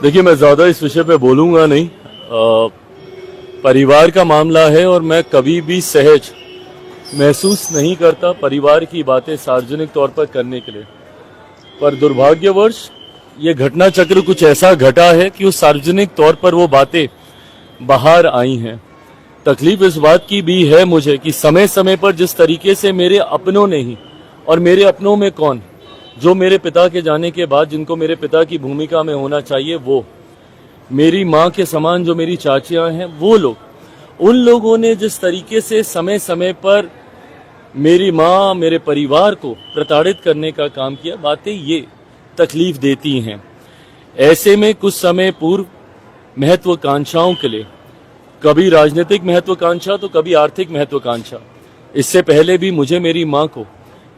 देखिए, मैं ज़्यादा इस विषय पे बोलूँगा नहीं। परिवार का मामला है और मैं कभी भी सहज महसूस नहीं करता परिवार की बातें सार्वजनिक तौर पर करने के लिए। पर दुर्भाग्यवश ये घटना चक्र कुछ ऐसा घटा है कि उस सार्वजनिक तौर पर वो बातें बाहर आई हैं। तकलीफ इस बात की भी है मुझे कि समय समय पर जिस तरीके से मेरे अपनों ने ही, और मेरे अपनों में कौन, जो मेरे पिता के जाने के बाद जिनको मेरे पिता की भूमिका में होना चाहिए, वो मेरी माँ के समान जो मेरी चाचियां हैं, वो लोग, उन लोगों ने जिस तरीके से समय समय पर मेरी माँ, मेरे परिवार को प्रताड़ित करने का काम किया, बातें ये तकलीफ देती हैं। ऐसे में कुछ समय पूर्व महत्वाकांक्षाओं के लिए, कभी राजनीतिक महत्वाकांक्षा तो कभी आर्थिक महत्वाकांक्षा, इससे पहले भी मुझे मेरी माँ को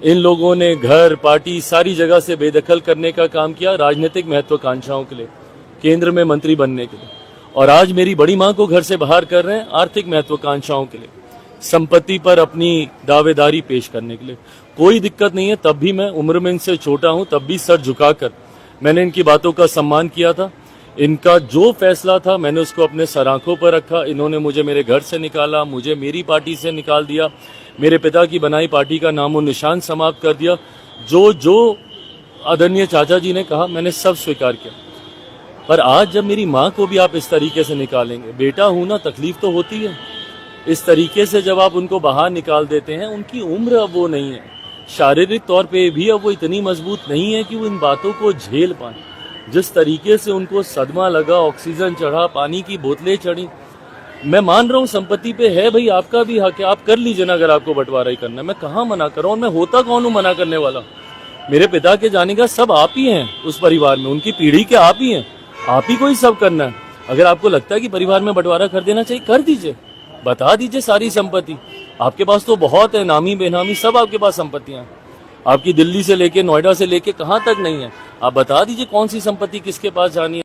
इन लोगों ने घर, पार्टी, सारी जगह से बेदखल करने का काम किया राजनीतिक महत्वाकांक्षाओं के लिए, केंद्र में मंत्री बनने के लिए। और आज मेरी बड़ी माँ को घर से बाहर कर रहे हैं आर्थिक महत्वाकांक्षाओं के लिए, संपत्ति पर अपनी दावेदारी पेश करने के लिए। कोई दिक्कत नहीं है, तब भी मैं उम्र में इनसे छोटा हूं, तब भी सर झुकाकर मैंने इनकी बातों का सम्मान किया था। इनका जो फैसला था मैंने उसको अपने सर आंखों पर रखा। इन्होंने मुझे मेरे घर से निकाला, मुझे मेरी पार्टी से निकाल दिया, मेरे पिता की बनाई पार्टी का नामो निशान समाप्त कर दिया। जो आदरणीय चाचा जी ने कहा मैंने सब स्वीकार किया। पर आज जब मेरी माँ को भी आप इस तरीके से निकालेंगे, बेटा हूं ना, तकलीफ तो होती है। इस तरीके से जब आप उनको बाहर निकाल देते हैं, उनकी उम्र अब वो नहीं है, शारीरिक तौर पे भी अब वो इतनी मजबूत नहीं है कि वो इन बातों को झेल पाए। जिस तरीके से उनको सदमा लगा, ऑक्सीजन चढ़ा, पानी की बोतलें चढ़ी। मैं मान रहा हूँ संपत्ति पे है भाई, आपका भी हक है, आप कर लीजिए ना, अगर आपको बंटवारा ही करना है। मैं कहाँ मना कर रहा हूँ, मैं होता कौन हूँ मना करने वाला। मेरे पिता के जाने का सब आप ही हैं उस परिवार में, उनकी पीढ़ी के आप ही हैं, आप ही को ही सब करना है। अगर आपको लगता है कि परिवार में बंटवारा कर देना चाहिए, कर दीजिए, बता दीजिए सारी संपत्ति। आपके पास तो बहुत है, नामी बेनामी सब आपके पास संपत्तियां हैं। आपकी दिल्ली से लेके, नोएडा से लेके कहाँ तक नहीं है, आप बता दीजिए कौन सी संपत्ति किसके पास जानी है।